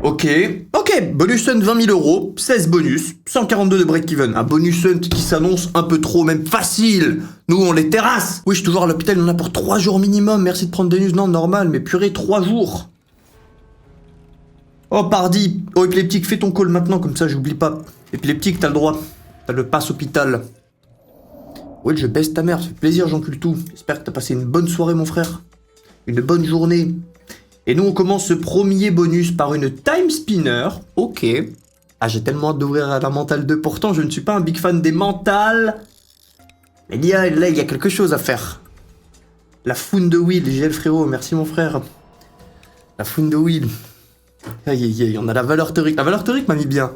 Ok, bonus hunt 20 000 euros, 16 bonus, 142 de break-even. Un bonus hunt qui s'annonce un peu trop, même facile. Nous, on les terrasse. Oui, je suis toujours à l'hôpital, on en a pour 3 jours minimum. Merci de prendre des news. Non, normal, mais purée, 3 jours. Oh, pardi. Oh, épileptique, fais ton call maintenant, comme ça, j'oublie pas. Épileptique, t'as le droit. T'as le pass hôpital. Ouais, je baisse ta mère, ça fait plaisir, j'encule tout. J'espère que t'as passé une bonne soirée, mon frère. Une bonne journée. Et nous, on commence ce premier bonus par une time spinner. Ok. Ah, j'ai tellement hâte d'ouvrir à la mentale 2. Pourtant, je ne suis pas un big fan des mentales. Mais là, il y a quelque chose à faire. La Found Wheel, GL frérot, merci mon frère. La Found Wheel. Aïe, aïe, aïe, on a la valeur théorique. La valeur théorique m'a mis bien.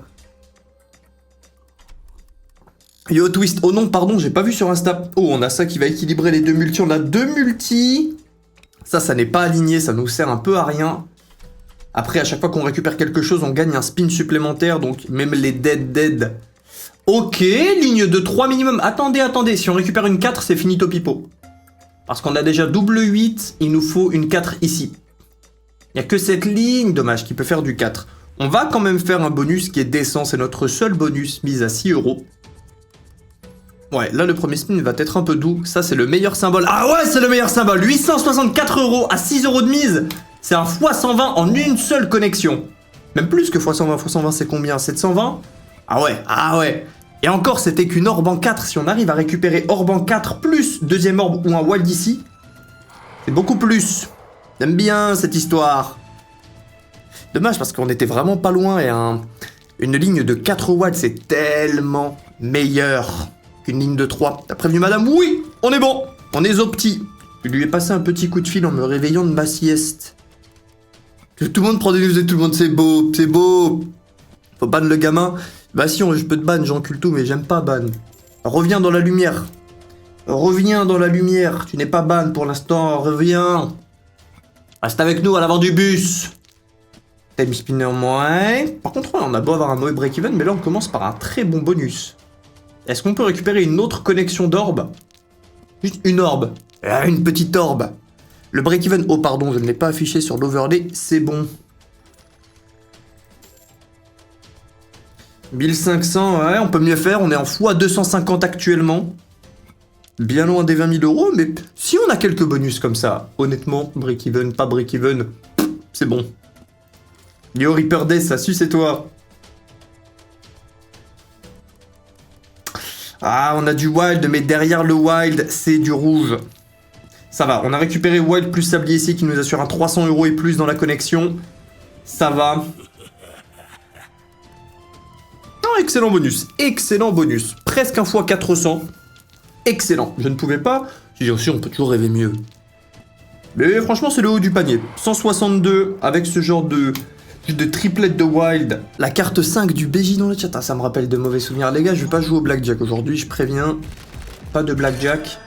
Yo, Twist. Oh non, pardon, j'ai pas vu sur Insta. Oh, on a ça qui va équilibrer les deux multis. On a 2 multis. Ça n'est pas aligné, ça nous sert un peu à rien. Après, à chaque fois qu'on récupère quelque chose, on gagne un spin supplémentaire, donc même les dead. Ok, ligne de 3 minimum. Attendez, si on récupère une 4, c'est finito pipo. Parce qu'on a déjà double 8, il nous faut une 4 ici. Il n'y a que cette ligne, dommage, qui peut faire du 4. On va quand même faire un bonus qui est décent, c'est notre seul bonus, mise à 6 euros. Ouais, là le premier spin va être un peu doux, ça c'est le meilleur symbole. Ah ouais, c'est le meilleur symbole, 864 euros à 6 euros de mise. C'est un x120 en une seule connexion. Même plus que x120, x120 c'est combien? 720? Ah ouais. Et encore, c'était qu'une orbe en 4, si on arrive à récupérer orbe en 4 plus deuxième orbe ou un wild ici, c'est beaucoup plus. J'aime bien cette histoire. Dommage parce qu'on était vraiment pas loin et une ligne de 4 wilds c'est tellement meilleur qu'une ligne de 3. T'as prévenu madame? Oui, on est bon. On est opti. Je lui ai passé un petit coup de fil en me réveillant de ma sieste. Tout le monde prend des news et tout le monde, c'est beau. Faut ban le gamin. Bah si, je peux te ban, j'encule tout, mais j'aime pas ban. Reviens dans la lumière. Tu n'es pas ban pour l'instant, reviens. Reste avec nous à l'avant du bus. Time spinner moins. Par contre, on a beau avoir un mauvais break-even, mais là on commence par un très bon bonus. Est-ce qu'on peut récupérer une autre connexion d'orbe? Juste une orbe. Une petite orbe. Le break-even... Oh pardon, je ne l'ai pas affiché sur l'overlay. C'est bon. 1500, ouais, on peut mieux faire. On est en x250 actuellement. Bien loin des 20 000 euros, mais si on a quelques bonus comme ça, honnêtement, break-even, pas break-even, c'est bon. Yo, Reaper Death, ça suce et toi. Ah, on a du wild, mais derrière le wild, c'est du rouge. Ça va, on a récupéré wild plus sablier ici qui nous assure un 300 euros et plus dans la connexion. Ça va. Non, excellent bonus. Presque un fois 400. Excellent. Je ne pouvais pas. J'ai dit aussi, on peut toujours rêver mieux. Mais franchement, c'est le haut du panier. 162 avec ce genre de triplette de wild. La carte 5 du BJ dans le chat. Ah, ça me rappelle de mauvais souvenirs. Les gars, je vais pas jouer au blackjack aujourd'hui, je préviens. Pas de blackjack.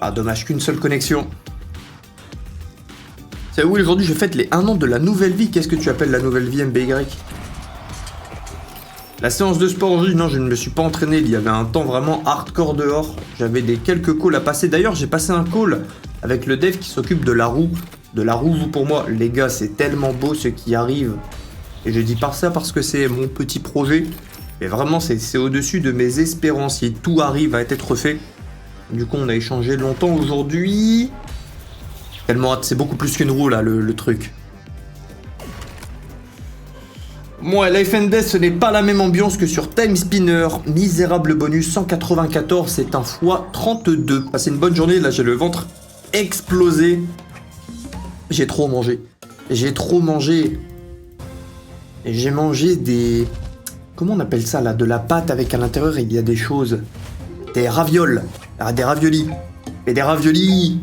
Ah, dommage qu'une seule connexion. C'est où aujourd'hui je fête les 1 an de la nouvelle vie. Qu'est-ce que tu appelles la nouvelle vie, MBY? La séance de sport aujourd'hui, non, je ne me suis pas entraîné. Il y avait un temps vraiment hardcore dehors. J'avais quelques calls à passer. D'ailleurs, j'ai passé un call avec le dev qui s'occupe de la roue. De la roue, pour moi. Les gars, c'est tellement beau ce qui arrive. Et je dis pas ça parce que c'est mon petit projet. Mais vraiment, c'est au-dessus de mes espérances. Si tout arrive à être fait. Du coup, on a échangé longtemps aujourd'hui. Tellement hâte, c'est beaucoup plus qu'une roue, là, le truc. Moi, Life and Death, ce n'est pas la même ambiance que sur Time Spinner. Misérable bonus, 194, c'est un x32. Passez une bonne journée, là, j'ai le ventre explosé. J'ai trop mangé. Et j'ai mangé des... Comment on appelle ça, là? De la pâte avec à l'intérieur, il y a des choses. Des ravioles. Ah, des raviolis. Et des raviolis.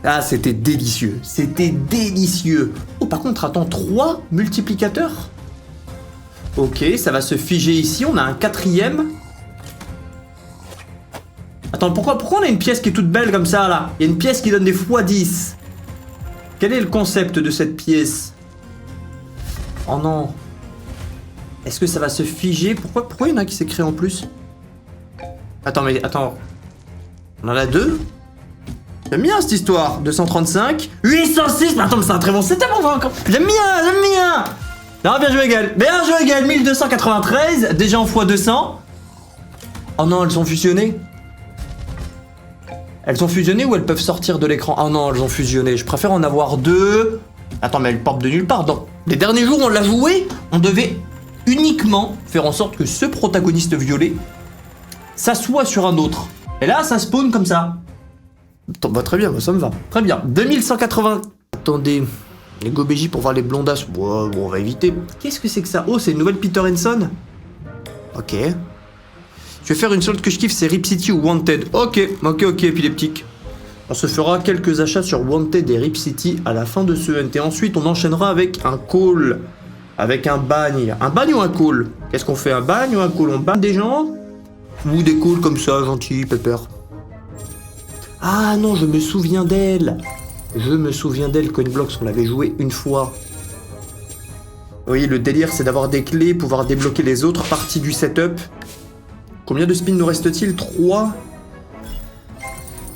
Ah, c'était délicieux. Oh, par contre, attends, 3 multiplicateurs? Ok, ça va se figer ici. On a un 4e. Attends, pourquoi on a une pièce qui est toute belle comme ça, là? Il y a une pièce qui donne des x10. Quel est le concept de cette pièce? Oh non. Est-ce que ça va se figer? Pourquoi il y en a qui s'est créé en plus? Attends. On en a 2? J'aime bien cette histoire. 235. 806. Mais attends, mais c'est un très bon setup, on va encore. J'aime bien. Non, bien joué, Gaël. Bien joué, Gaël. 1293. Déjà en x200. Oh non, elles ont fusionné. Elles ont fusionné ou elles peuvent sortir de l'écran? Oh non, elles ont fusionné. Je préfère en avoir deux. Attends, mais elles portent de nulle part. Dans les derniers jours, on l'a joué. On devait uniquement faire en sorte que ce protagoniste violet s'assoit sur un autre. Et là, ça spawn comme ça. Bah, très bien, ça me va. Très bien. 2180. Attendez. Les GoBJ pour voir les blondasses. Bon, on va éviter. Qu'est-ce que c'est que ça? Oh, c'est une nouvelle Peter Henson. Ok. Je vais faire une solde que je kiffe, c'est Rip City ou Wanted. Ok, épileptique. On se fera quelques achats sur Wanted et Rip City à la fin de ce NT. Ensuite, on enchaînera avec un call. Avec un bagne. Un bagne ou un call? Qu'est-ce qu'on fait? Un bagne ou un call? On bagne des gens? Ou des calls comme ça, gentils, pépère? Ah non, je me souviens d'elle. Je me souviens d'elle, Coinblocks, on l'avait joué une fois. Oui, le délire, c'est d'avoir des clés, pouvoir débloquer les autres parties du setup. Combien de spins nous reste-t-il? 3.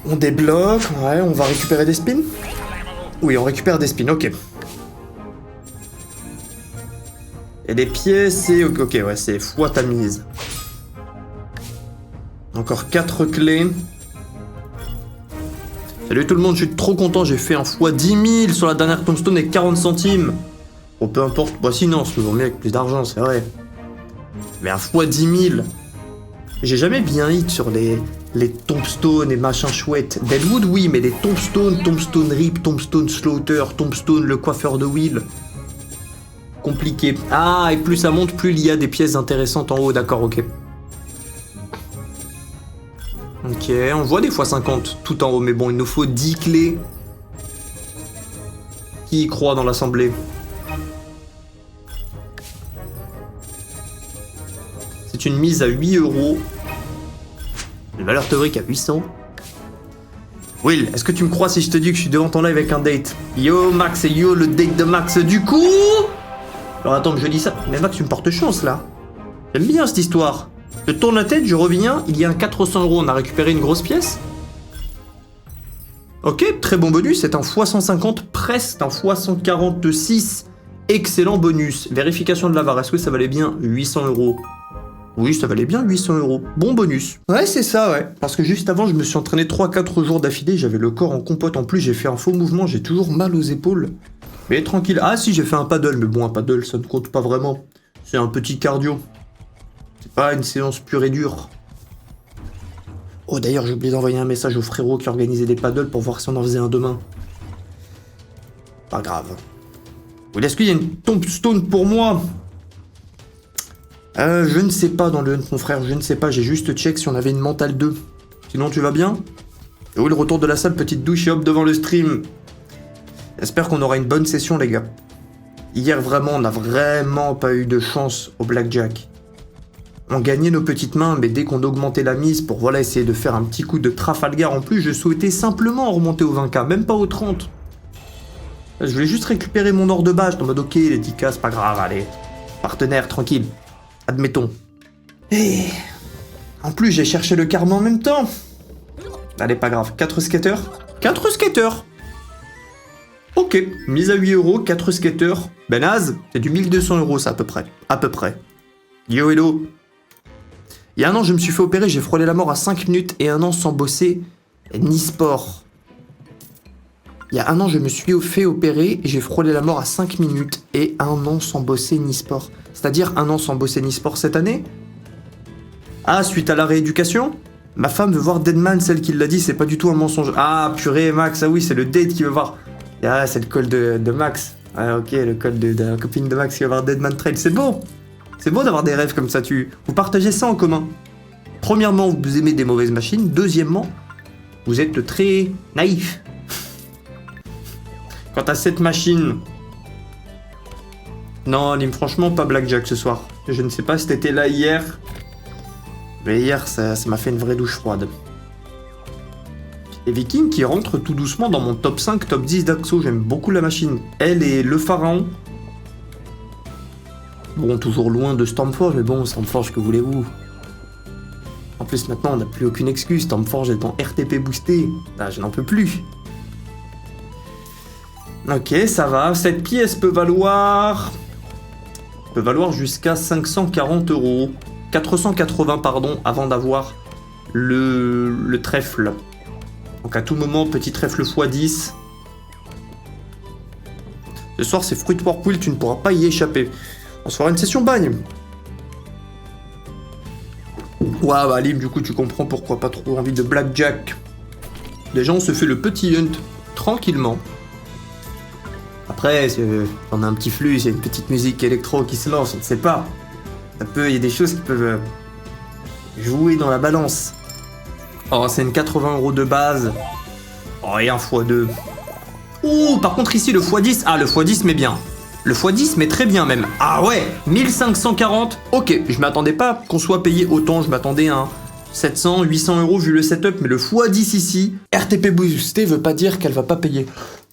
On débloque, ouais, on va récupérer des spins? Oui, on récupère des spins, ok. Et des pièces, c'est... Ok, ouais, c'est fois ta mise. Encore 4 clés. Salut tout le monde, je suis trop content, j'ai fait un fois 10 000 sur la dernière tombstone avec 40 centimes. Bon, peu importe, bah sinon, c'est toujours mieux avec plus d'argent, c'est vrai. Mais un fois 10 000. J'ai jamais bien hit sur les tombstones et machin chouette. Deadwood, oui, mais les tombstones, tombstone rip, tombstone slaughter, tombstone le coiffeur de Will. Compliqué. Ah, et plus ça monte, plus il y a des pièces intéressantes en haut, d'accord, ok. Ok, on voit des fois 50 tout en haut, mais bon, il nous faut 10 clés. Qui y croit dans l'assemblée? C'est une mise à 8 €. Une valeur théorique à 800. Will, est-ce que tu me crois si je te dis que je suis devant ton live avec un date? Yo Max et yo le date de Max du coup. Alors attends que je dis ça. Mais Max, tu me portes chance là. J'aime bien cette histoire. Je tourne la tête, je reviens, il y a un 400 €, on a récupéré une grosse pièce. Ok, très bon bonus, c'est un x150, presque un x146. Excellent bonus. Vérification de l'avare, est-ce que ça valait bien 800 €? Oui, ça valait bien 800 €. Bon bonus. Ouais, c'est ça, ouais. Parce que juste avant, je me suis entraîné 3-4 jours d'affilée, j'avais le corps en compote. En plus, j'ai fait un faux mouvement, j'ai toujours mal aux épaules. Mais tranquille. Ah si, j'ai fait un paddle, mais bon, un paddle, ça ne compte pas vraiment. C'est un petit cardio. C'est pas une séance pure et dure. Oh, d'ailleurs, j'ai oublié d'envoyer un message au frérot qui organisait des paddles pour voir si on en faisait un demain. Pas grave. Oui, est-ce qu'il y a une tombstone pour moi? Je ne sais pas dans le hunt, mon frère, je ne sais pas, j'ai juste check si on avait une mentale 2. Sinon, tu vas bien? Et oui, le retour de la salle, petite douche et hop devant le stream. J'espère qu'on aura une bonne session, les gars. Hier, vraiment, on n'a vraiment pas eu de chance au blackjack. On gagnait nos petites mains, mais dès qu'on augmentait la mise pour voilà essayer de faire un petit coup de Trafalgar en plus, je souhaitais simplement remonter au 20K, même pas au 30. Je voulais juste récupérer mon or de base, en mode ok, les 10K, c'est pas grave, allez. Partenaire, tranquille. Admettons. Et... en plus, j'ai cherché le karma en même temps. Allez, pas grave. 4 skaters. 4 skaters. Ok, mise à 8 €, 4 skaters. Ben naze, c'est du 1200 € ça à peu près. À peu près. Yo hello. Il y a un an, je me suis fait opérer, j'ai frôlé la mort à 5 minutes et un an sans bosser ni sport. Il y a un an, je me suis fait opérer et j'ai frôlé la mort à 5 minutes et un an sans bosser ni sport. C'est-à-dire un an sans bosser ni sport cette année? Ah, suite à la rééducation? Ma femme veut voir Deadman, celle qui l'a dit, c'est pas du tout un mensonge. Ah, purée, Max, ah oui, c'est le date qui veut voir. Ah, c'est le call de Max. Ah, ok, le call de la copine de Max qui va voir Deadman Trail. C'est beau. C'est beau d'avoir des rêves comme ça. Vous partagez ça en commun. Premièrement, vous aimez des mauvaises machines. Deuxièmement, vous êtes très naïf. Quant à cette machine... Non, Lim, franchement, pas Blackjack ce soir. Je ne sais pas si t'étais là hier. Mais hier, ça m'a fait une vraie douche froide. Et Viking qui rentre tout doucement dans mon top 5, top 10 d'Axo. J'aime beaucoup la machine. Elle et le Pharaon. Bon, toujours loin de Stormforge, mais bon, Stormforge, que voulez-vous? En plus, maintenant, on n'a plus aucune excuse. Stormforge est en RTP boosté. Ah, je n'en peux plus. Ok, ça va. Cette pièce peut valoir peut valoir jusqu'à 540 €. 480 pardon, avant d'avoir le trèfle. Donc à tout moment, petit trèfle x10. Ce soir, c'est Fruit Whirlpool, tu ne pourras pas y échapper. On se fera une session bagne. Ouais, bah Lim, du coup, tu comprends pourquoi pas trop envie de blackjack. Déjà, on se fait le petit hunt tranquillement. Après, on a un petit flux, il y a une petite musique électro qui se lance, on ne sait pas. Il y a des choses qui peuvent jouer dans la balance. Oh, c'est une 80 € de base. Oh, et un x2. Ouh, par contre ici le x10, le x10 met bien. Le x10 met très bien même. Ah ouais, 1540. Ok, je m'attendais pas qu'on soit payé autant, je m'attendais à 700, 800 € vu le setup, mais le x10 ici, RTP boosté veut pas dire qu'elle va pas payer.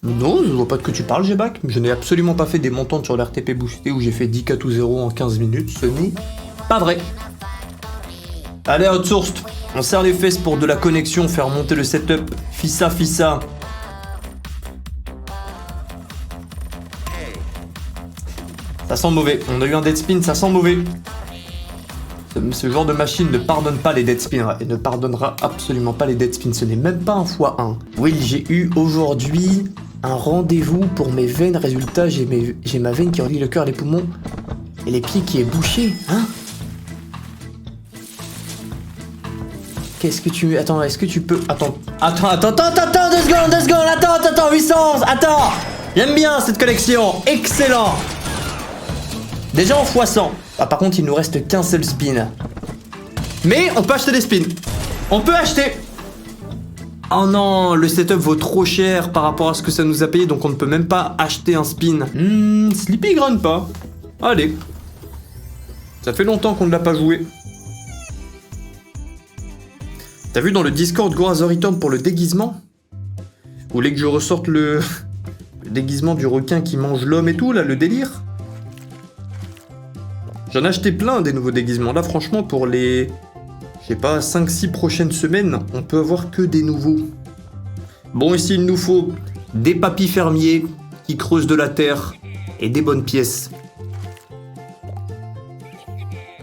Non, je vois pas de quoi tu parles, G-Back. Je n'ai absolument pas fait des montantes sur l'RTP boosté où j'ai fait 10 4 ou 0 en 15 minutes. Ce n'est pas vrai. Allez, outsourced. On serre les fesses pour de la connexion, faire monter le setup. Fissa, fissa. Ça sent mauvais. On a eu un dead spin, ça sent mauvais. Ce genre de machine ne pardonne pas les dead spins et ne pardonnera absolument pas les dead spins. Ce n'est même pas un x1. Oui, j'ai eu aujourd'hui un rendez-vous pour mes veines. Résultat, j'ai ma veine qui relie le cœur, les poumons et les pieds qui est bouchée. Hein? Qu'est-ce que tu... Attends, est-ce que tu peux... Attends, 2 secondes, attends, 811, attends. J'aime bien cette collection, excellent. Déjà en x100. Par contre, il nous reste qu'un seul spin. Mais on peut acheter des spins. On peut acheter. Oh non, le setup vaut trop cher par rapport à ce que ça nous a payé, donc on ne peut même pas acheter un spin. Sleepy Ground pas. Allez. Ça fait longtemps qu'on ne l'a pas joué. T'as vu dans le Discord Go as a Return pour le déguisement? Vous voulez que je ressorte le déguisement du requin qui mange l'homme et tout, là, le délire? J'en ai acheté plein des nouveaux déguisements. Là, franchement, pour les... je sais pas, 5-6 prochaines semaines, on peut avoir que des nouveaux. Bon, ici, il nous faut des papys fermiers qui creusent de la terre et des bonnes pièces.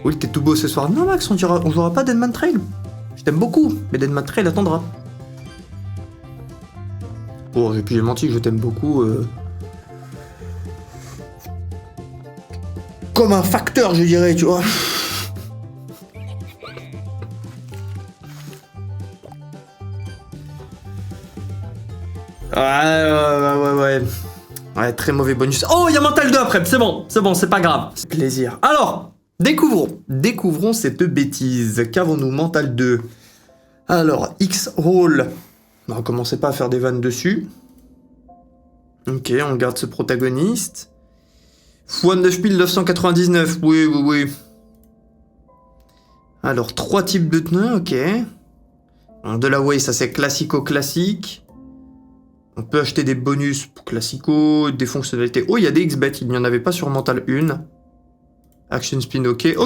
Oui, t'es tout beau ce soir. Non, Max, on jouera pas Deadman Trail. Je t'aime beaucoup, mais Deadman Trail attendra. Bon, et puis j'ai menti que je t'aime beaucoup. Comme un facteur, je dirais, tu vois. Ouais, très mauvais bonus. Oh, il y a Mental 2 après, c'est bon, c'est pas grave. C'est plaisir. Alors, découvrons cette bêtise. Qu'avons-nous, Mental 2? Alors, X-Roll. Non, commencez pas à faire des vannes dessus. Ok, on garde ce protagoniste. x9999, oui. Alors, 3 types de tenue, ok. De la way, ça c'est classico-classique. On peut acheter des bonus pour classico, des fonctionnalités. Oh, il y a des X-Bet, il n'y en avait pas sur Mental 1. Action spin, ok.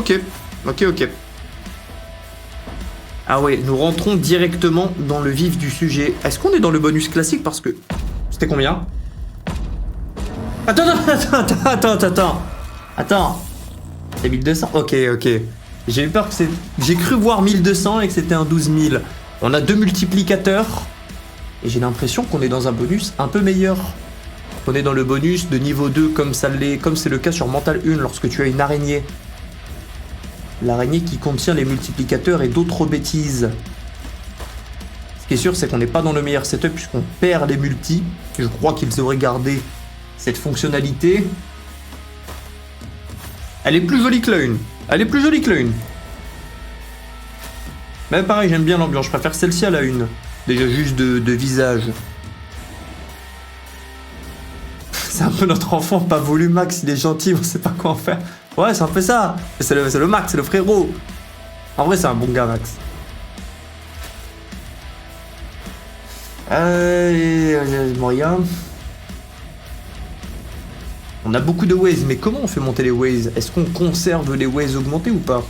Ah ouais, nous rentrons directement dans le vif du sujet. Est-ce qu'on est dans le bonus classique? Parce que... C'était combien? Attends. C'est 1200? Ok. J'ai eu peur que c'est... J'ai cru voir 1200 et que c'était un 12 000. On a 2 multiplicateurs. Et j'ai l'impression qu'on est dans un bonus un peu meilleur. On est dans le bonus de niveau 2 comme c'est le cas sur Mental 1 lorsque tu as une araignée. L'araignée qui contient les multiplicateurs et d'autres bêtises. Ce qui est sûr, c'est qu'on n'est pas dans le meilleur setup puisqu'on perd les multis. Je crois qu'ils auraient gardé cette fonctionnalité. Elle est plus jolie que la une. Mais pareil, j'aime bien l'ambiance. Je préfère celle-ci à la une. Déjà juste de visage. C'est un peu notre enfant, pas voulu Max, il est gentil, on sait pas quoi en faire. Ouais, c'est un peu ça. C'est le Max, c'est le frérot. En vrai, c'est un bon gars, Max. Moyen. On a beaucoup de ways, mais comment on fait monter les ways? Est-ce qu'on conserve les ways augmentés ou pas?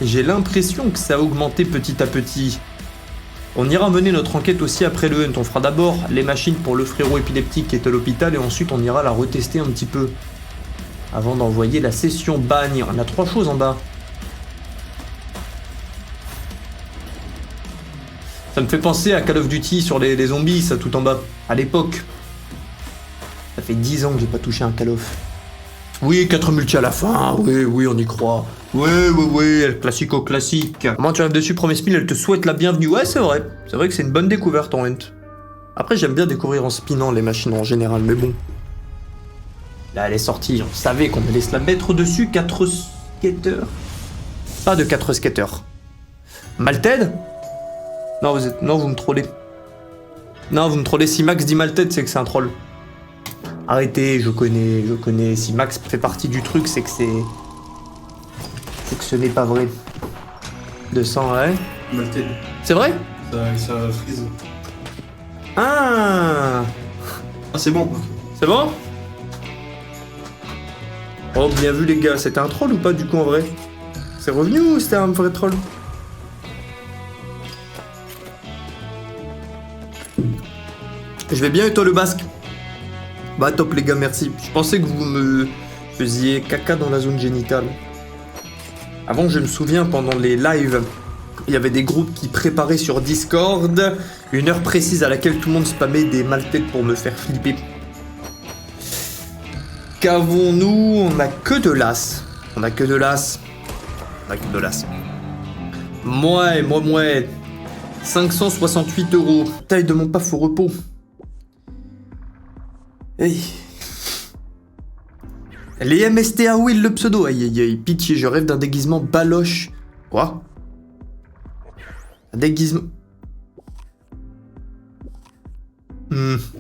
J'ai l'impression que ça a augmenté petit à petit. On ira mener notre enquête aussi après le hunt. On fera d'abord les machines pour le frérot épileptique qui est à l'hôpital et ensuite on ira la retester un petit peu. avant d'envoyer la session bagne. On a 3 choses en bas. Ça me fait penser à Call of Duty sur les zombies, ça, tout en bas, à l'époque. Ça fait 10 ans que j'ai pas touché un Call of. Oui, 4 multi à la fin, oui, on y croit. Oui, classique. Comment tu arrives dessus, premier spin, elle te souhaite la bienvenue. Ouais, c'est vrai que c'est une bonne découverte en Hunt. Après, j'aime bien découvrir en spinant les machines en général, mais bon. Là, elle est sortie, on savait qu'on allait se la mettre dessus, 4 skaters. Pas de 4 skaters. Malted ? Non, vous me trollez. Non, vous me trollez. Si Max dit Malted, c'est que c'est un troll. Arrêtez, je connais. Si Max fait partie du truc, c'est que ce n'est pas vrai. 200, ouais. Malted. C'est vrai ? Ça frise. Ah, c'est bon. c'est bon ? Oh, bien vu les gars. C'était un troll ou pas du coup en vrai ? C'est revenu ou c'était un vrai troll ? Je vais bien et toi le basque? Bah top les gars, merci. Je pensais que vous me faisiez caca dans la zone génitale. Avant, je me souviens, pendant les lives, il y avait des groupes qui préparaient sur Discord une heure précise à laquelle tout le monde spammait des maltêtes pour me faire flipper. Qu'avons-nous? On a que de l'as. Moi. 568 €. Taille de mon paf au repos. Hey. Les MSTA Will, le pseudo. Aïe, pitié, je rêve d'un déguisement baloche. Quoi? Un déguisement...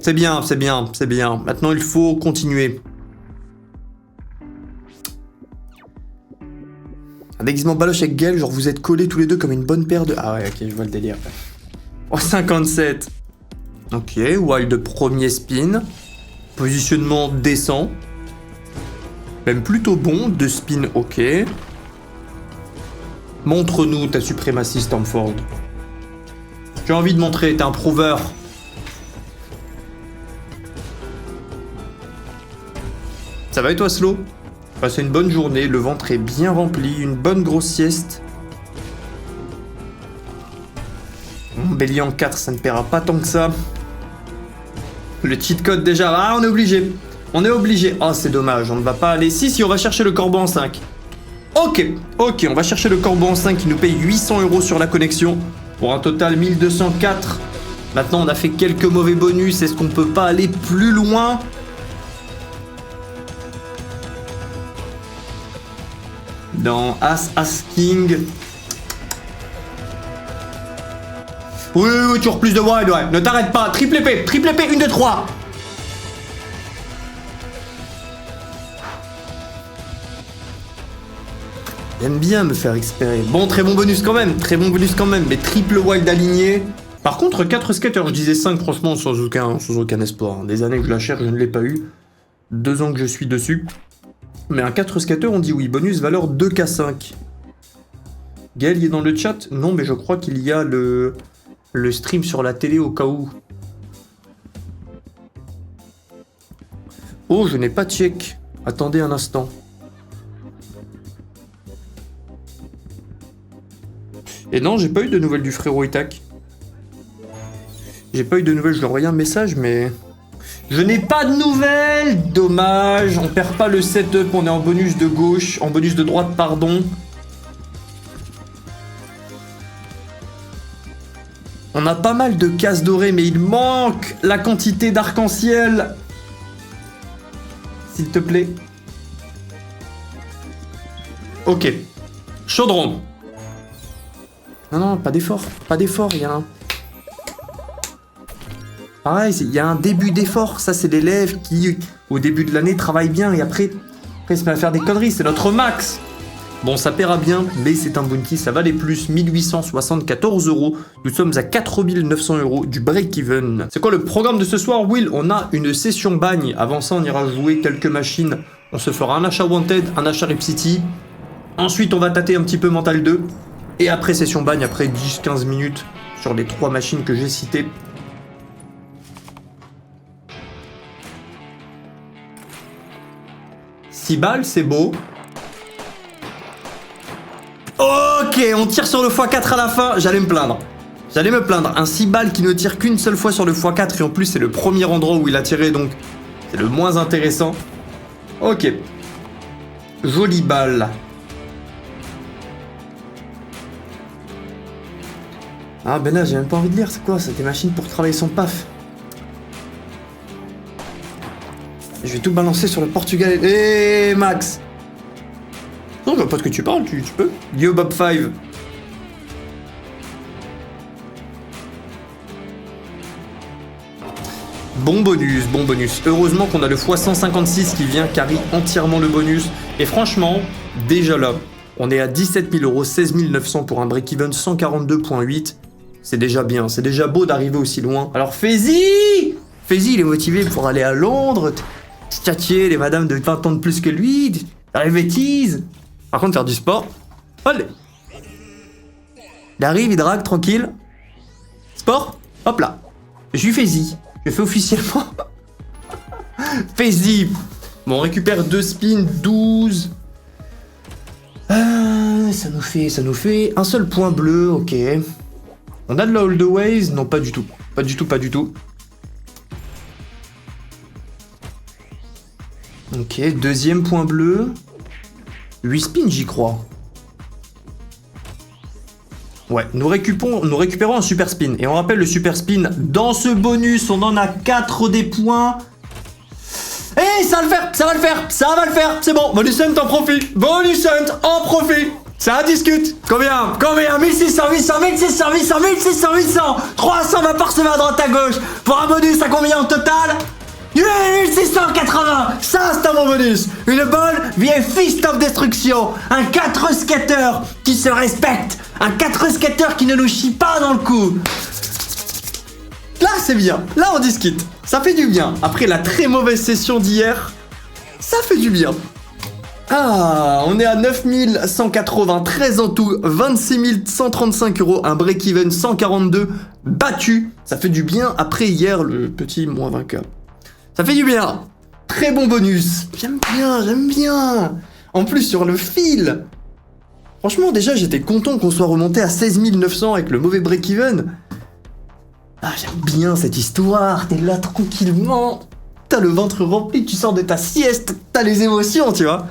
C'est bien. Maintenant, il faut continuer. Un déguisement baloche avec Gaël, genre vous êtes collés tous les deux comme une bonne paire de... Ah ouais, ok, je vois le délire. Oh, 57. Ok, wild premier spin. Positionnement décent. Même plutôt bon, 2 spins, ok. Montre-nous ta suprématie, Stamford. J'ai envie de montrer, t'es un prover. Ça va et toi, Slow? Passez une bonne journée, le ventre est bien rempli, une bonne grosse sieste. Bélier en 4, ça ne paiera pas tant que ça. Le cheat code déjà, ah on est obligé. Oh c'est dommage, on ne va pas aller... Si, on va chercher le corbeau en 5. Ok, on va chercher le corbeau en 5 qui nous paye 800 € sur la connexion. Pour un total 1204. Maintenant on a fait quelques mauvais bonus, est-ce qu'on peut pas aller plus loin? Dans As King. Oui, toujours plus de wild, ouais. Ne t'arrête pas. Triple épée, 1, 2, 3. J'aime bien me faire expérer. Bon, très bon bonus quand même, mais triple wild aligné. Par contre, 4 skaters, je disais 5, franchement, sans aucun espoir. Des années que je la cherche, je ne l'ai pas eu. 2 ans que je suis dessus. Mais un 4 skaters, on dit oui. Bonus valeur 2K5. Gaël, il est dans le chat? Non, mais je crois qu'il y a le stream sur la télé au cas où. Oh, je n'ai pas check. Attendez un instant. Et non, j'ai pas eu de nouvelles du frérot Itak. Je lui ai envoyé un message, mais... Je n'ai pas de nouvelles. Dommage, on perd pas le setup, on est en bonus de gauche, en bonus de droite, pardon. On a pas mal de cases dorées, mais il manque la quantité d'arc-en-ciel. S'il te plaît. Ok. Chaudron. Non, pas d'effort, il y a un... Pareil, il y a un début d'effort, ça c'est l'élève qui, au début de l'année, travaille bien et après il se met à faire des conneries, c'est notre max. Bon, ça paiera bien, mais c'est un bounty, ça valait plus, 1874 €. Nous sommes à 4900 € du break-even. C'est quoi le programme de ce soir, Will? On a une session bagne. Avant ça, on ira jouer quelques machines. On se fera un achat Wanted, un achat Rip City. Ensuite, on va tâter un petit peu Mental 2. Et après session bagne, après 10-15 minutes sur les 3 machines que j'ai citées. « 6 balles, c'est beau. Ok, on tire sur le x4 à la fin, j'allais me plaindre. J'allais me plaindre. Un 6 balles qui ne tire qu'une seule fois sur le x4 et en plus c'est le premier endroit où il a tiré, donc c'est le moins intéressant. Ok. Jolie balle. Ah ben là j'ai même pas envie de lire, c'est quoi? C'est des machines pour travailler son paf. Je vais tout balancer sur le Portugal. Eh Max! Non, je vois pas de que tu parles, tu peux. Yo Bob 5. Bon bonus, bon bonus. Heureusement qu'on a le x156 qui vient carry entièrement le bonus. Et franchement, déjà là, on est à 17 000 euros, 16 900 pour un break-even 142.8. C'est déjà bien, c'est déjà beau d'arriver aussi loin. Alors Faizy, il est motivé pour aller à Londres, tchatcher les madames de 20 ans de plus que lui, faire les bêtises. Par contre, faire du sport, allez. Il arrive, il drague, tranquille. Sport, hop là. Je suis Faizy. Je fais officiellement. Faizy. Bon, on récupère 2 spins, 12. Ça nous fait un seul point bleu, ok. On a de la hold ways? Non, pas du tout. Pas du tout, pas du tout. Ok, deuxième point bleu. 8 spins, j'y crois. Ouais, nous récupérons un super spin. Et on rappelle le super spin, dans ce bonus, on en a 4 des points. Eh, ça va le faire, ça va le faire, ça va le faire. C'est bon, Bonus Hunt en profit. Bonus Hunt en profit. Ça discute. Combien 1600, 800, 1600, 800, 1600, 800. 300 va par-semaine à droite à gauche. Pour un bonus à combien en total? 1680. Ça, c'est un bon bonus. Une balle via Fist of Destruction. Un 4 skater qui se respecte. Un 4 skater qui ne nous chie pas dans le cou. Là, c'est bien. Là, on discute. Ça fait du bien. Après la très mauvaise session d'hier, ça fait du bien. Ah, on est à 9193 en tout, 26 135 euros, un break-even 142 battu. Ça fait du bien après hier, le petit moins vainqueur. Ça fait du bien. Très bon bonus. J'aime bien, j'aime bien. En plus, sur le fil. Franchement, déjà, j'étais content qu'on soit remonté à 16 900 avec le mauvais break-even. Ah, j'aime bien cette histoire. T'es là tranquillement. T'as le ventre rempli, tu sors de ta sieste. T'as les émotions, tu vois.